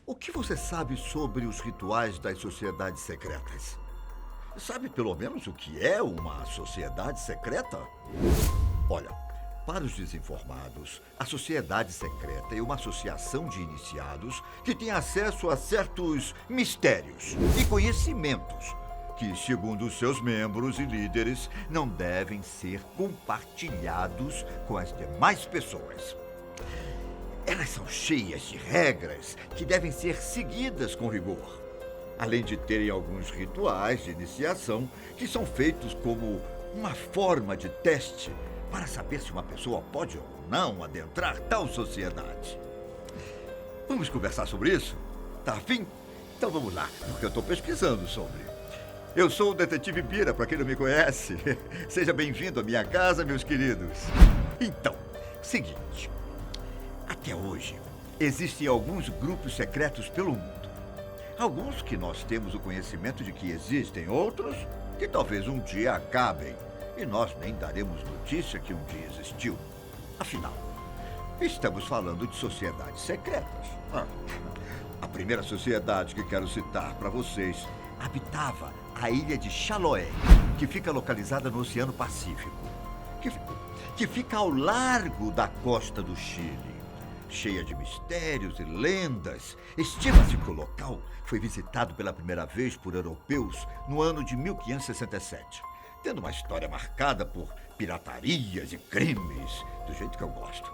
O que você sabe sobre os rituais das sociedades secretas? Sabe pelo menos o que é uma sociedade secreta? Olha, para os desinformados, a sociedade secreta é uma associação de iniciados que tem acesso a certos mistérios e conhecimentos que, segundo os seus membros e líderes, não devem ser compartilhados com as demais pessoas. Elas são cheias de regras que devem ser seguidas com rigor, além de terem alguns rituais de iniciação que são feitos como uma forma de teste para saber se uma pessoa pode ou não adentrar tal sociedade. Vamos conversar sobre isso? Tá afim? Então vamos lá, porque eu estou pesquisando sobre. Eu sou o Detetive Bira, para quem não me conhece. Seja bem-vindo à minha casa, meus queridos. Então, seguinte. Até hoje, existem alguns grupos secretos pelo mundo. Alguns que nós temos o conhecimento de que existem, outros que talvez um dia acabem e nós nem daremos notícia que um dia existiu. Afinal, estamos falando de sociedades secretas. A primeira sociedade que quero citar para vocês habitava a ilha de Chiloé, que fica localizada no Oceano Pacífico, que fica ao largo da costa do Chile. Cheia de mistérios e lendas, estima-se que o local foi visitado pela primeira vez por europeus no ano de 1567, tendo uma história marcada por piratarias e crimes, do jeito que eu gosto.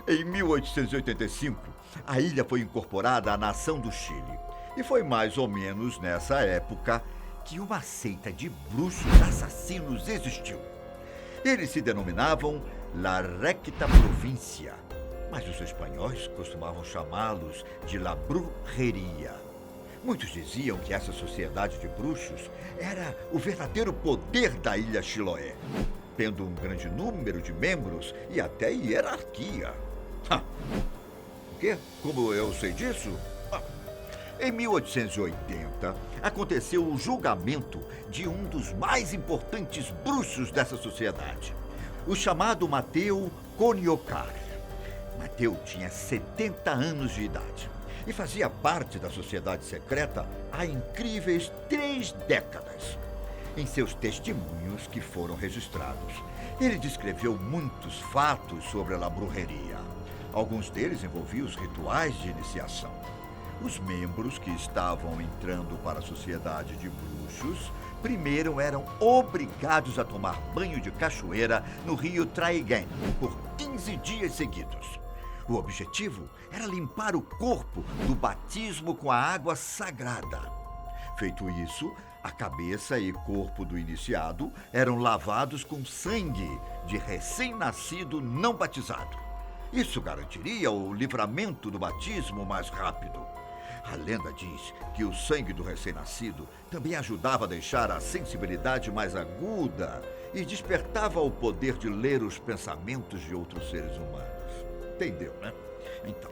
Em 1885, a ilha foi incorporada à nação do Chile, e foi mais ou menos nessa época que uma seita de bruxos assassinos existiu. Eles se denominavam La Recta Província, mas os espanhóis costumavam chamá-los de La Brujeria. Muitos diziam que essa sociedade de bruxos era o verdadeiro poder da ilha Chiloé, tendo um grande número de membros e até hierarquia. O quê? Como eu sei disso? Em 1880, aconteceu o julgamento de um dos mais importantes bruxos dessa sociedade, o chamado Mateu Coniocar. Mateu tinha 70 anos de idade e fazia parte da sociedade secreta há incríveis 3 décadas. Em seus testemunhos que foram registrados, ele descreveu muitos fatos sobre a La Brujeria. Alguns deles envolviam os rituais de iniciação. Os membros que estavam entrando para a sociedade de bruxos primeiro eram obrigados a tomar banho de cachoeira no rio Traiguén por 15 dias seguidos. O objetivo era limpar o corpo do batismo com a água sagrada. Feito isso, a cabeça e corpo do iniciado eram lavados com sangue de recém-nascido não batizado. Isso garantiria o livramento do batismo mais rápido. A lenda diz que o sangue do recém-nascido também ajudava a deixar a sensibilidade mais aguda e despertava o poder de ler os pensamentos de outros seres humanos. Entendeu, né? Então,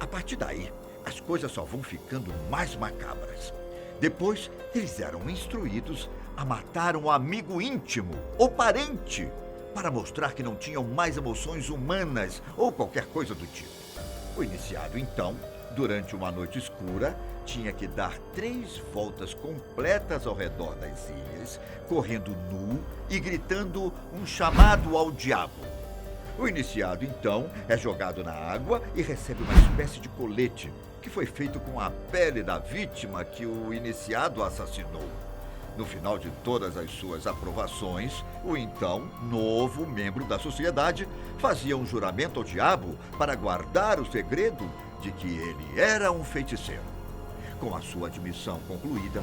a partir daí, as coisas só vão ficando mais macabras. Depois, eles eram instruídos a matar um amigo íntimo ou parente para mostrar que não tinham mais emoções humanas ou qualquer coisa do tipo. O iniciado, então, durante uma noite escura, tinha que dar 3 voltas completas ao redor das ilhas, correndo nu e gritando um chamado ao diabo. O iniciado, então, é jogado na água e recebe uma espécie de colete que foi feito com a pele da vítima que o iniciado assassinou. No final de todas as suas aprovações, o então novo membro da sociedade fazia um juramento ao diabo para guardar o segredo de que ele era um feiticeiro. Com a sua admissão concluída,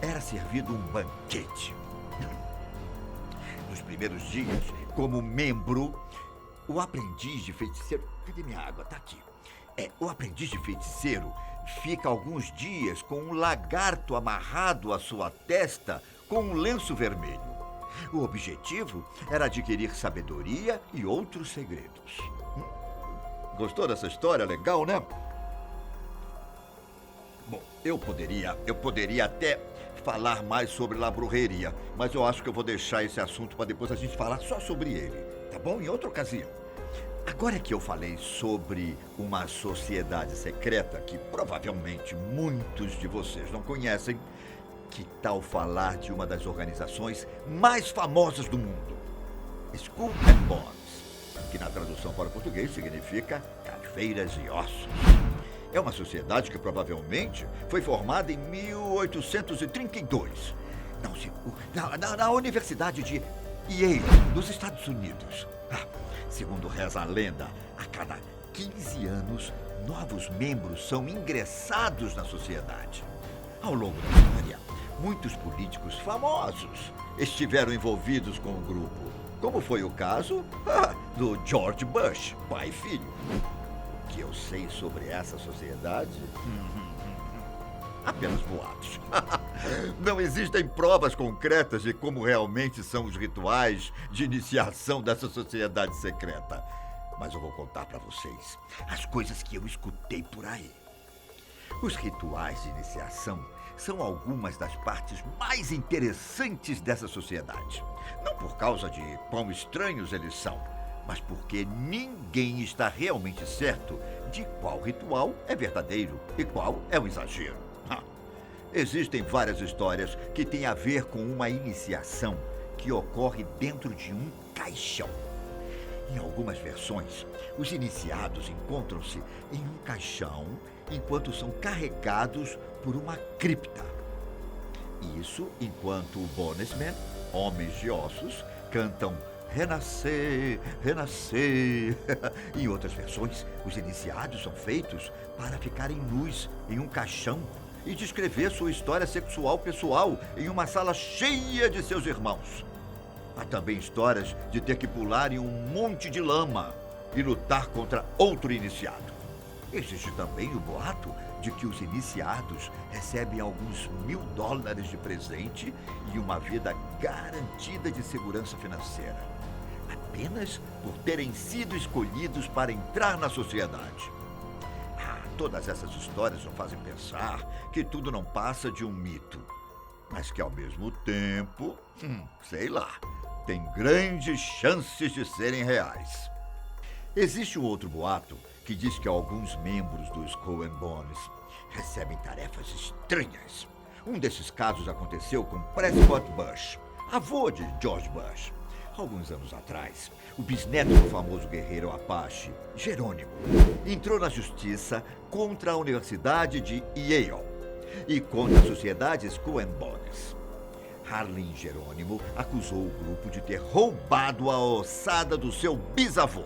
era servido um banquete. Nos primeiros dias, como membro, o aprendiz de feiticeiro... Cadê minha água? Tá aqui. O aprendiz de feiticeiro fica alguns dias com um lagarto amarrado à sua testa com um lenço vermelho. O objetivo era adquirir sabedoria e outros segredos. Gostou dessa história? Legal, né? Bom, eu poderia até falar mais sobre La Brujeria, mas eu acho que eu vou deixar esse assunto para depois a gente falar só sobre ele, tá bom? Em outra ocasião. Agora que eu falei sobre uma sociedade secreta que provavelmente muitos de vocês não conhecem, que tal falar de uma das organizações mais famosas do mundo? Skull and Bones, que na tradução para o português significa caveiras e ossos. É uma sociedade que provavelmente foi formada em 1832, na Universidade de Yale, nos Estados Unidos. Segundo reza a lenda, a cada 15 anos, novos membros são ingressados na sociedade. Ao longo da história, muitos políticos famosos estiveram envolvidos com o grupo, como foi o caso do George Bush, pai e filho. O que eu sei sobre essa sociedade? Apenas boatos. Não existem provas concretas de como realmente são os rituais de iniciação dessa sociedade secreta. Mas eu vou contar para vocês as coisas que eu escutei por aí. Os rituais de iniciação são algumas das partes mais interessantes dessa sociedade. Não por causa de quão estranhos eles são, mas porque ninguém está realmente certo de qual ritual é verdadeiro e qual é um exagero. Existem várias histórias que têm a ver com uma iniciação que ocorre dentro de um caixão. Em algumas versões, os iniciados encontram-se em um caixão enquanto são carregados por uma cripta. Isso enquanto Bonesmen, homens de ossos, cantam Renascer, renascer. Em outras versões, os iniciados são feitos para ficarem nus em um caixão e descrever sua história sexual pessoal em uma sala cheia de seus irmãos. Há também histórias de ter que pular em um monte de lama e lutar contra outro iniciado. Existe também o boato de que os iniciados recebem alguns $1000 de presente e uma vida garantida de segurança financeira, apenas por terem sido escolhidos para entrar na sociedade. Todas essas histórias nos fazem pensar que tudo não passa de um mito, mas que ao mesmo tempo, sei lá, tem grandes chances de serem reais. Existe um outro boato que diz que alguns membros do Skull and Bones recebem tarefas estranhas. Um desses casos aconteceu com Prescott Bush, avô de George Bush. Alguns anos atrás, o bisneto do famoso guerreiro Apache, Jerônimo, entrou na justiça contra a Universidade de Yale e contra a sociedade Skull and Bones. Harlan Jerônimo acusou o grupo de ter roubado a ossada do seu bisavô.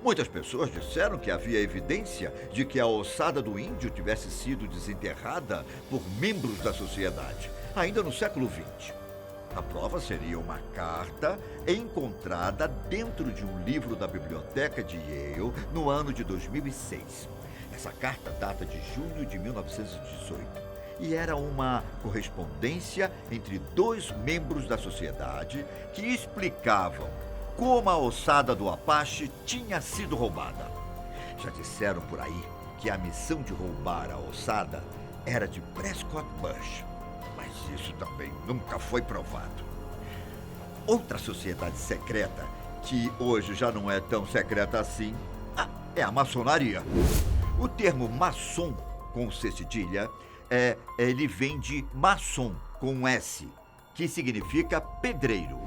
Muitas pessoas disseram que havia evidência de que a ossada do índio tivesse sido desenterrada por membros da sociedade, ainda no século XX. A prova seria uma carta encontrada dentro de um livro da biblioteca de Yale no ano de 2006. Essa carta data de junho de 1918 e era uma correspondência entre dois membros da sociedade que explicavam como a ossada do Apache tinha sido roubada. Já disseram por aí que a missão de roubar a ossada era de Prescott Bush, mas isso também nunca foi provado. Outra sociedade secreta, que hoje já não é tão secreta assim, é a maçonaria. O termo maçom, com C cedilha, ele vem de maçom, com um S, que significa pedreiro.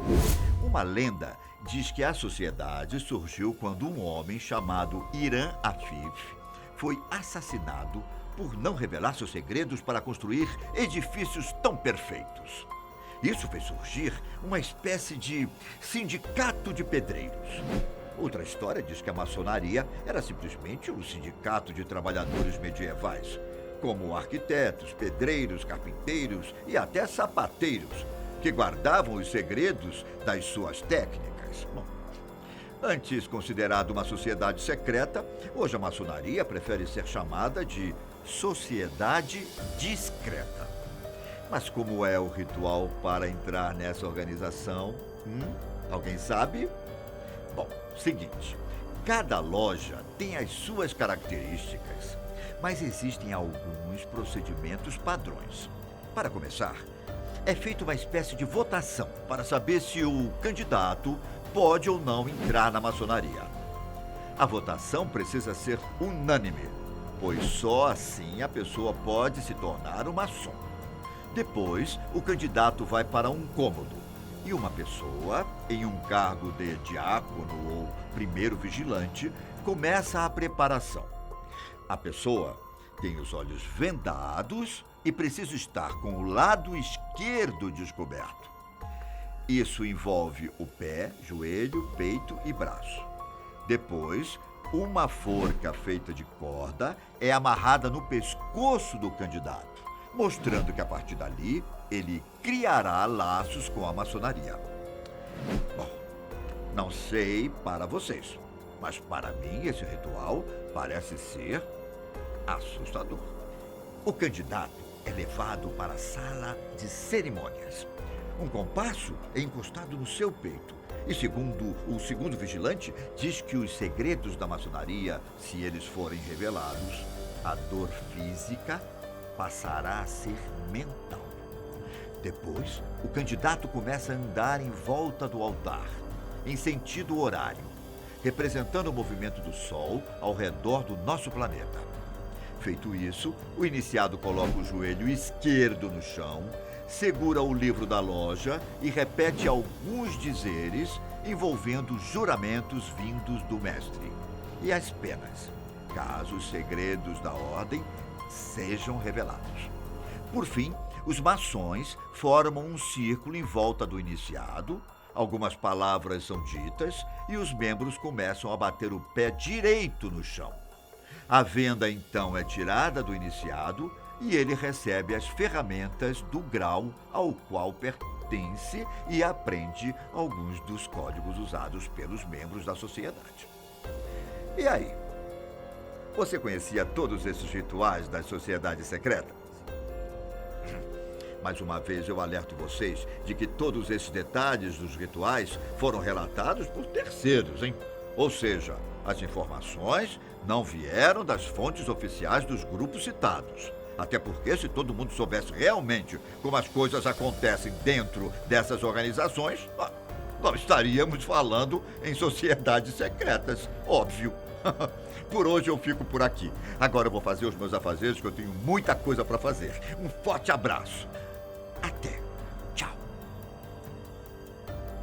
Uma lenda diz que a sociedade surgiu quando um homem chamado Hiram Afif foi assassinado por não revelar seus segredos para construir edifícios tão perfeitos. Isso fez surgir uma espécie de sindicato de pedreiros. Outra história diz que a maçonaria era simplesmente um sindicato de trabalhadores medievais, como arquitetos, pedreiros, carpinteiros e até sapateiros, que guardavam os segredos das suas técnicas. Bom, antes considerada uma sociedade secreta, hoje a maçonaria prefere ser chamada de sociedade discreta. Mas como é o ritual para entrar nessa organização? Alguém sabe? Bom, seguinte, cada loja tem as suas características, mas existem alguns procedimentos padrões. Para começar, é feita uma espécie de votação para saber se o candidato pode ou não entrar na maçonaria. A votação precisa ser unânime, pois só assim a pessoa pode se tornar um maçom. Depois, o candidato vai para um cômodo e uma pessoa, em um cargo de diácono ou primeiro vigilante, começa a preparação. A pessoa tem os olhos vendados e precisa estar com o lado esquerdo descoberto. Isso envolve o pé, joelho, peito e braço. Depois, uma forca feita de corda é amarrada no pescoço do candidato, mostrando que a partir dali ele criará laços com a maçonaria. Bom, não sei para vocês, mas para mim esse ritual parece ser assustador. O candidato é levado para a sala de cerimônias. Um compasso é encostado no seu peito. E segundo o segundo vigilante, diz que os segredos da maçonaria, se eles forem revelados, a dor física passará a ser mental. Depois, o candidato começa a andar em volta do altar, em sentido horário, representando o movimento do Sol ao redor do nosso planeta. Feito isso, o iniciado coloca o joelho esquerdo no chão, segura o livro da loja e repete alguns dizeres envolvendo juramentos vindos do mestre e as penas, caso os segredos da ordem sejam revelados. Por fim, os maçons formam um círculo em volta do iniciado, algumas palavras são ditas e os membros começam a bater o pé direito no chão. A venda então é tirada do iniciado e ele recebe as ferramentas do grau ao qual pertence e aprende alguns dos códigos usados pelos membros da sociedade. E aí? Você conhecia todos esses rituais das sociedades secretas? Mais uma vez eu alerto vocês de que todos esses detalhes dos rituais foram relatados por terceiros, hein? Ou seja, as informações não vieram das fontes oficiais dos grupos citados. Até porque, se todo mundo soubesse realmente como as coisas acontecem dentro dessas organizações, não estaríamos falando em sociedades secretas, óbvio. Por hoje eu fico por aqui. Agora eu vou fazer os meus afazeres, que eu tenho muita coisa para fazer. Um forte abraço.